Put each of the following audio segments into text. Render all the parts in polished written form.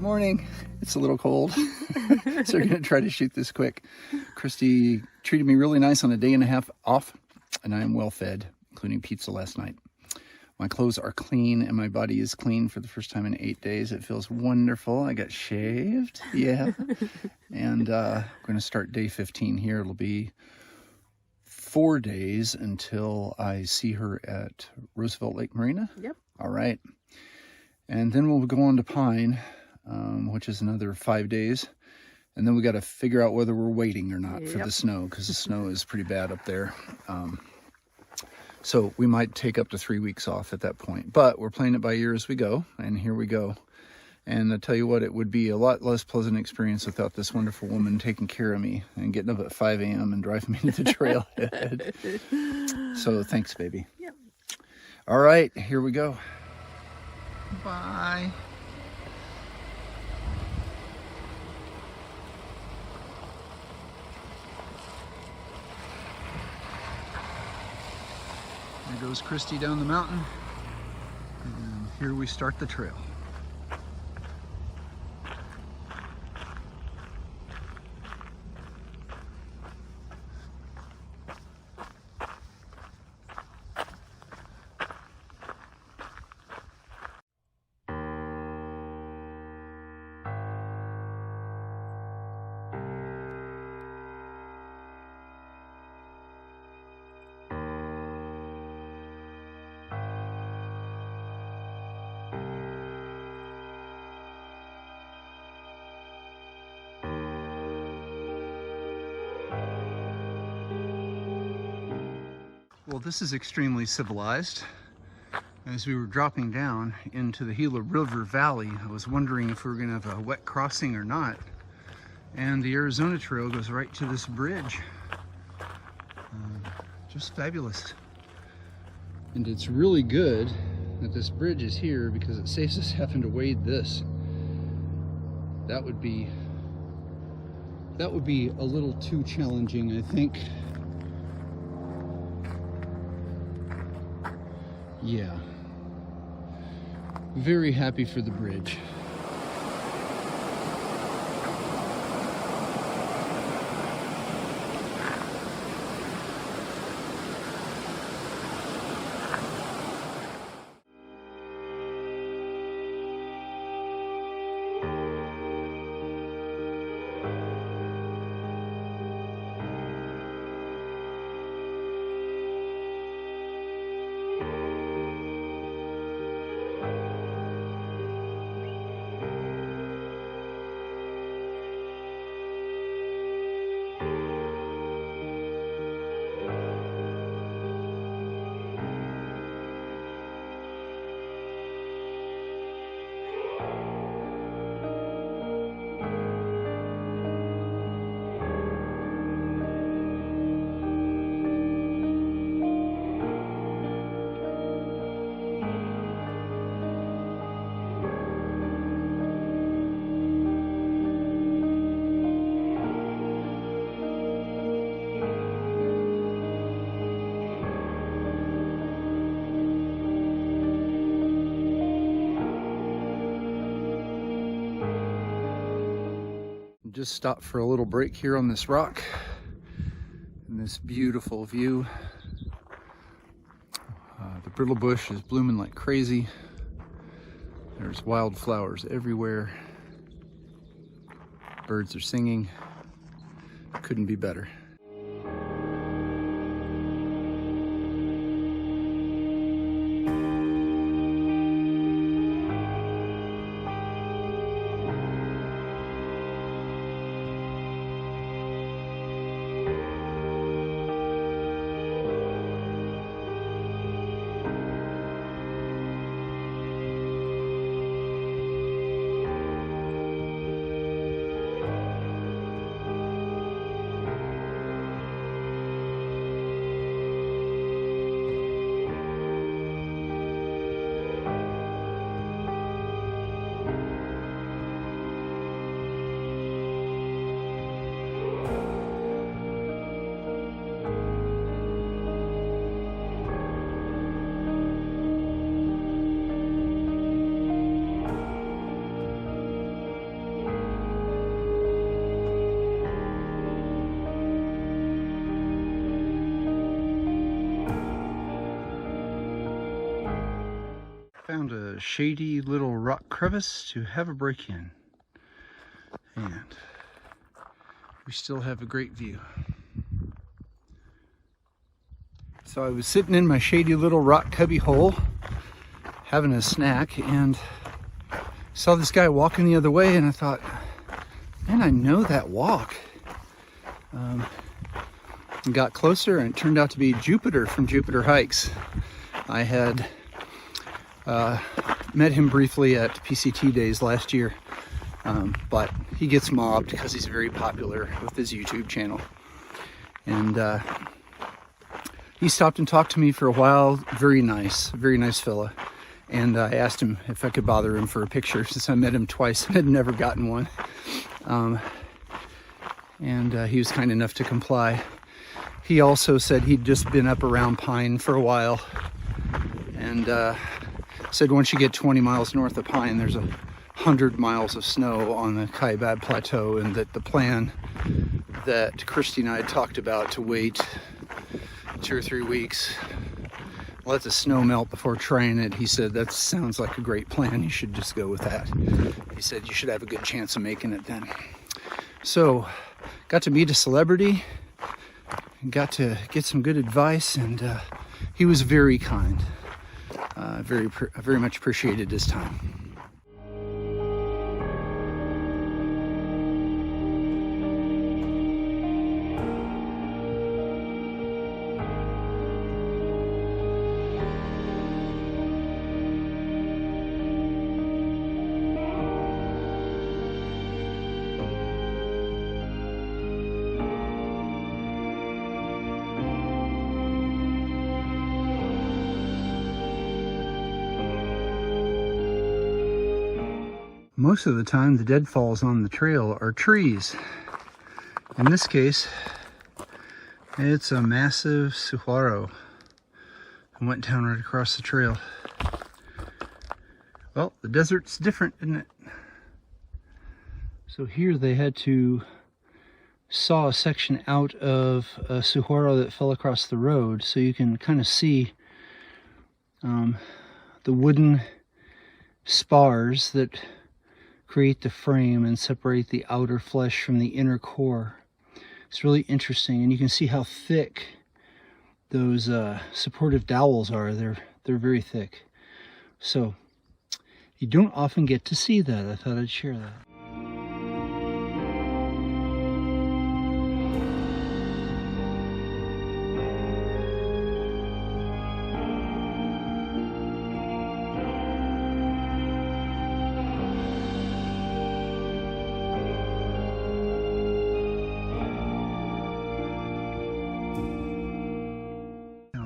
Morning. It's a little cold, so we're going to try to shoot this quick. Christy treated me really nice on a day and a half off, and I am well fed, including pizza last night. My clothes are clean, and my body is clean for the first time in 8 days. It feels wonderful. I got shaved, yeah. And we're going to start day 15 here. It'll be 4 days until I see her at Roosevelt Lake Marina. Yep. All right. And then we'll go on to Pine, which is another 5 days. And then we got to figure out whether we're waiting or not for the snow, because the snow is pretty bad up there. So we might take up to 3 weeks off at that point. But we're playing it by ear as we go, and here we go. And I tell you what, it would be a lot less pleasant experience without this wonderful woman taking care of me and getting up at 5 a.m. and driving me to the trailhead. So thanks, baby. Yep. All right, here we go. Bye. There goes Christy down the mountain, and here we start the trail. Well, this is extremely civilized. As we were dropping down into the Gila River Valley, I was wondering if we were going to have a wet crossing or not. And the Arizona Trail goes right to this bridge. Just fabulous. And it's really good that this bridge is here because it saves us having to wade this. That would be a little too challenging, I think. Yeah, very happy for the bridge. Just stopped for a little break here on this rock and this beautiful view. The brittle bush is blooming like crazy. There's wildflowers everywhere. Birds are singing. Couldn't be better. a shady little rock crevice to have a break in. And we still have a great view. So I was sitting in my shady little rock cubby hole having a snack and saw this guy walking the other way, and I thought, man, I know that walk. Got closer and it turned out to be Jupiter from Jupiter Hikes. I had met him briefly at PCT days last year, but he gets mobbed because he's very popular with his YouTube channel. And he stopped and talked to me for a while. Very nice fella. And I asked him if I could bother him for a picture, since I met him twice and had never gotten one. He was kind enough to comply. He also said he'd just been up around Pine for a while, and said once you get 20 miles north of Pine, there's 100 miles of snow on the Kaibab Plateau, and that the plan that Christy and I had talked about to wait 2 or 3 weeks, let the snow melt before trying it, he said that sounds like a great plan. You should just go with that. He said you should have a good chance of making it then. So, got to meet a celebrity, got to get some good advice, and he was very kind. Very much appreciated his time. Most of the time, the deadfalls on the trail are trees. In this case, it's a massive saguaro that went down right across the trail. Well, the desert's different, isn't it? So here they had to saw a section out of a saguaro that fell across the road, so you can kind of see the wooden spars that create the frame and separate the outer flesh from the inner core. It's really interesting, and you can see how thick those supportive dowels are. They're very thick. So you don't often get to see that. I thought I'd share that.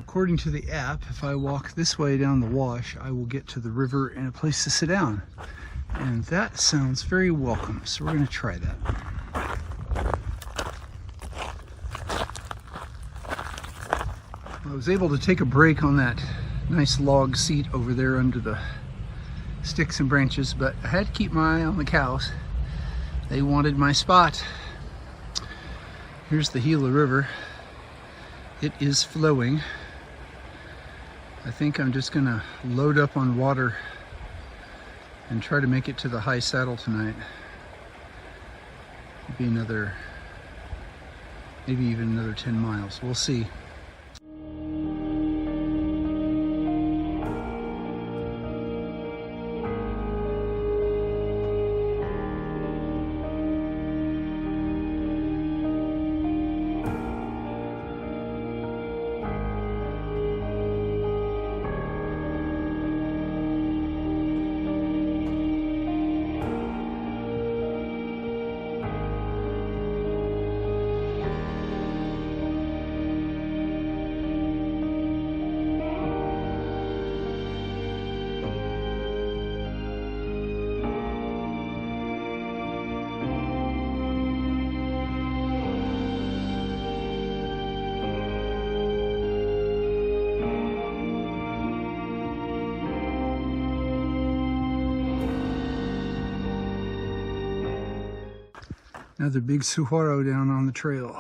According to the app, if I walk this way down the wash, I will get to the river and a place to sit down. And that sounds very welcome, so we're going to try that. I was able to take a break on that nice log seat over there under the sticks and branches, but I had to keep my eye on the cows. They wanted my spot. Here's the Gila River. It is flowing. I think I'm just gonna load up on water and try to make it to the high saddle tonight. Maybe even another 10 miles. We'll see. Another big saguaro down on the trail.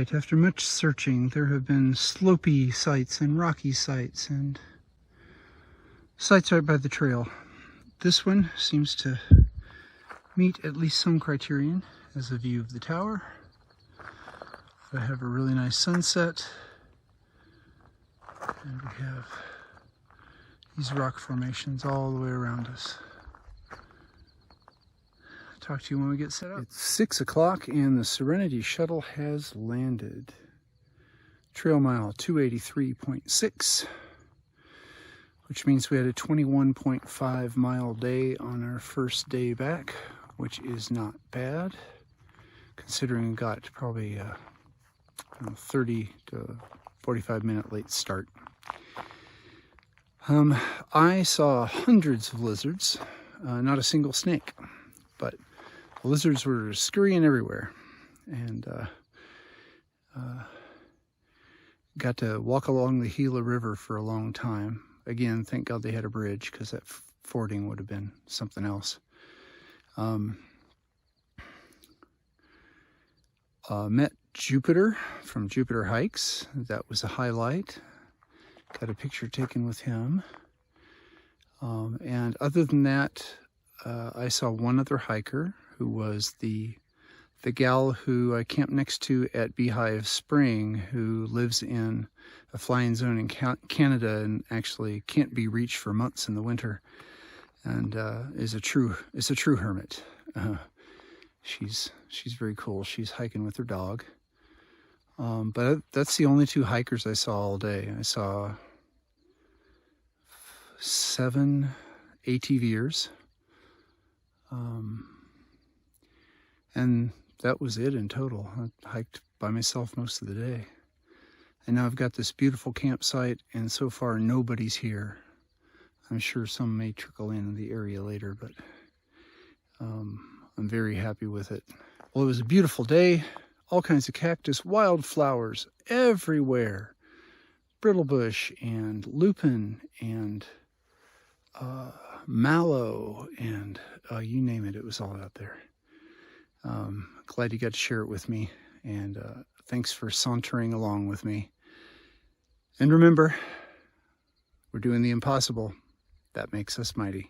right, after much searching, there have been slopey sites and rocky sites and sites right by the trail. This one seems to meet at least some criterion as a view of the tower. I have a really nice sunset, and we have these rock formations all the way around us. Talk to you when we get set up. It's 6 o'clock and the Serenity shuttle has landed. Trail mile 283.6, which means we had a 21.5 mile day on our first day back, which is not bad, considering we got probably a 30 to 45 minute late start. I saw hundreds of lizards, not a single snake, but the lizards were scurrying everywhere, and got to walk along the Gila River for a long time. Again, thank God they had a bridge, because that fording would have been something else. Met Jupiter from Jupiter Hikes. That was a highlight. Got a picture taken with him. And other than that, I saw one other hiker, who was the gal who I camped next to at Beehive Spring, who lives in a flying zone in Canada and actually can't be reached for months in the winter, and is a true hermit. She's very cool. She's hiking with her dog. But that's the only two hikers I saw all day. I saw 7 ATVers. And that was it in total. I hiked by myself most of the day. And now I've got this beautiful campsite, and so far nobody's here. I'm sure some may trickle in the area later, but I'm very happy with it. Well, it was a beautiful day. All kinds of cactus, wildflowers everywhere. Brittlebush and lupin and mallow and you name it, it was all out there. Glad you got to share it with me, and thanks for sauntering along with me. And remember, we're doing the impossible. That makes us mighty.